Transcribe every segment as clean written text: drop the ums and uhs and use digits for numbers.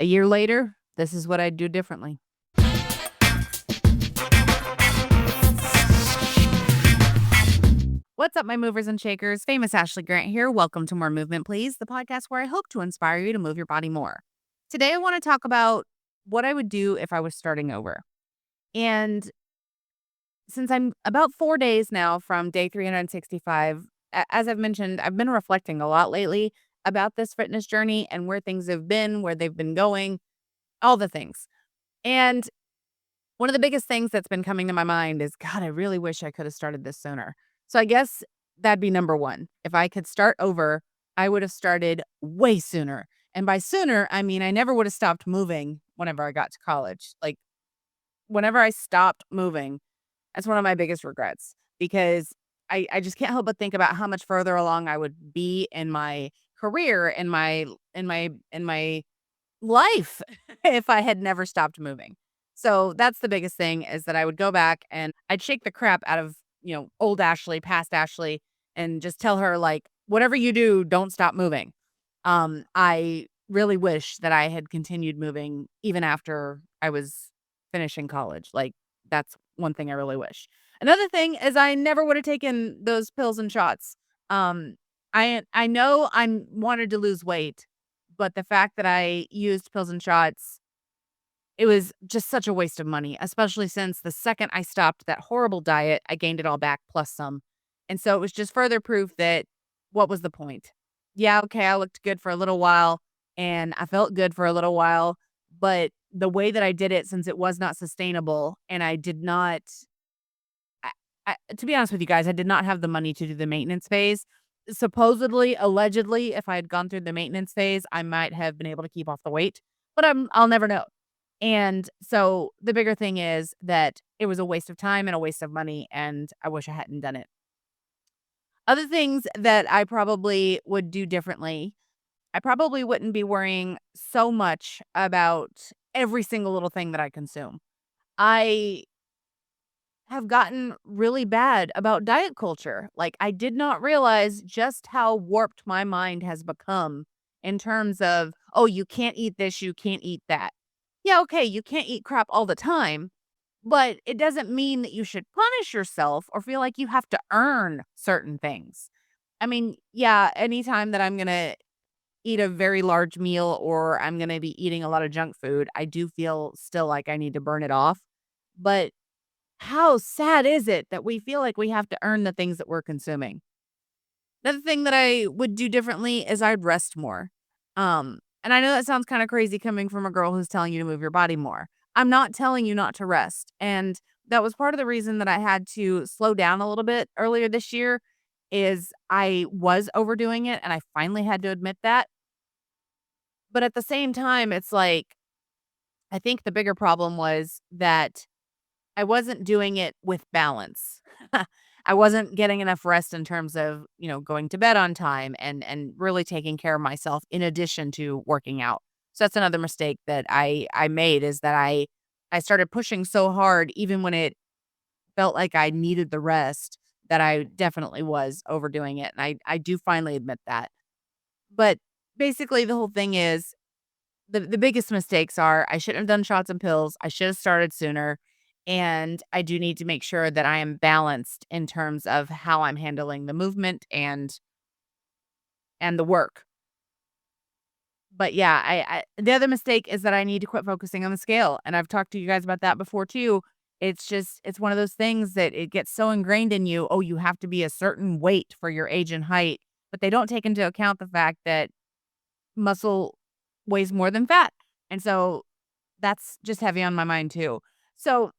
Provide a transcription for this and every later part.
A year later, this is what I'd do differently. What's up, my movers and shakers? Famous Ashley Grant here. Welcome to More Movement, Please, the podcast where I hope to inspire you to move your body more. Today, I want to talk about what I would do if I was starting over. And since I'm about 4 days now from day 365, as I've mentioned, I've been reflecting a lot lately about this fitness journey and where things have been, where they've been going, all the things. And one of the biggest things that's been coming to my mind is, God, I really wish I could have started this sooner. So I guess that'd be number one. If I could start over, I would have started way sooner. And by sooner, I mean I never would have stopped moving whenever I got to college. Like, whenever I stopped moving, that's one of my biggest regrets because I just can't help but think about how much further along I would be in my career, in my life if I had never stopped moving. So that's the biggest thing, is that I would go back and I'd shake the crap out of, old Ashley, past Ashley, and just tell her, like, whatever you do, don't stop moving. I really wish that I had continued moving even after I was finishing college. Like, that's one thing I really wish. Another thing is I never would have taken those pills and shots. Um, I know I wanted to lose weight, but the fact that I used pills and shots, it was just such a waste of money, especially since the second I stopped that horrible diet, I gained it all back plus some. And so it was just further proof that what was the point? Yeah, okay, I looked good for a little while and I felt good for a little while, but the way that I did it, since it was not sustainable and I did not, to be honest with you guys, I did not have the money to do the maintenance phase. Supposedly, allegedly, if I had gone through the maintenance phase, I might have been able to keep off the weight, but I'll never know. And so the bigger thing is that it was a waste of time and a waste of money, and I wish I hadn't done it. Other things that I probably would do differently, I probably wouldn't be worrying so much about every single little thing that I consume. I have gotten really bad about diet culture. Like, I did not realize just how warped my mind has become in terms of, oh, you can't eat this, you can't eat that. Yeah, okay, you can't eat crap all the time, but it doesn't mean that you should punish yourself or feel like you have to earn certain things. I mean, yeah, anytime that I'm going to eat a very large meal or I'm going to be eating a lot of junk food, I do feel still like I need to burn it off. But how sad is it that we feel like we have to earn the things that we're consuming? Another thing that I would do differently is I'd rest more. And I know that sounds kind of crazy coming from a girl who's telling you to move your body more. I'm not telling you not to rest. And that was part of the reason that I had to slow down a little bit earlier this year, is I was overdoing it and I finally had to admit that. But at the same time, it's like, I think the bigger problem was that I wasn't doing it with balance. I wasn't getting enough rest in terms of, going to bed on time and really taking care of myself in addition to working out. So that's another mistake that I made, is that I started pushing so hard even when it felt like I needed the rest, that I definitely was overdoing it. And I do finally admit that. But basically the whole thing is, the biggest mistakes are, I shouldn't have done shots and pills. I should have started sooner. And I do need to make sure that I am balanced in terms of how I'm handling the movement and the work. But yeah, I the other mistake is that I need to quit focusing on the scale. And I've talked to you guys about that before too. It's one of those things that it gets so ingrained in you. Oh, you have to be a certain weight for your age and height, but they don't take into account the fact that muscle weighs more than fat. And so that's just heavy on my mind too. So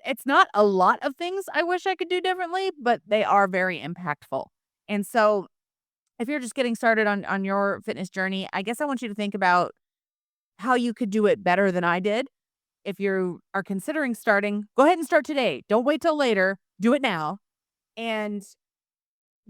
it's not a lot of things I wish I could do differently, but they are very impactful. And so if you're just getting started on your fitness journey, I guess I want you to think about how you could do it better than I did. If you are considering starting, go ahead and start today. Don't wait till later. Do it now. And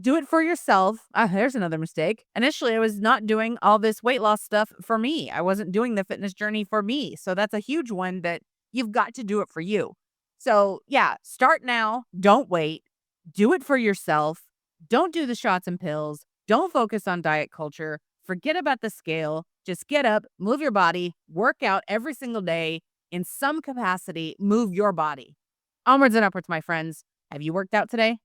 do it for yourself. There's another mistake. Initially, I was not doing all this weight loss stuff for me. I wasn't doing the fitness journey for me. So that's a huge one, that you've got to do it for you. So yeah, start now. Don't wait. Do it for yourself. Don't do the shots and pills. Don't focus on diet culture. Forget about the scale. Just get up, move your body, work out every single day in some capacity, move your body. Onwards and upwards, my friends. Have you worked out today?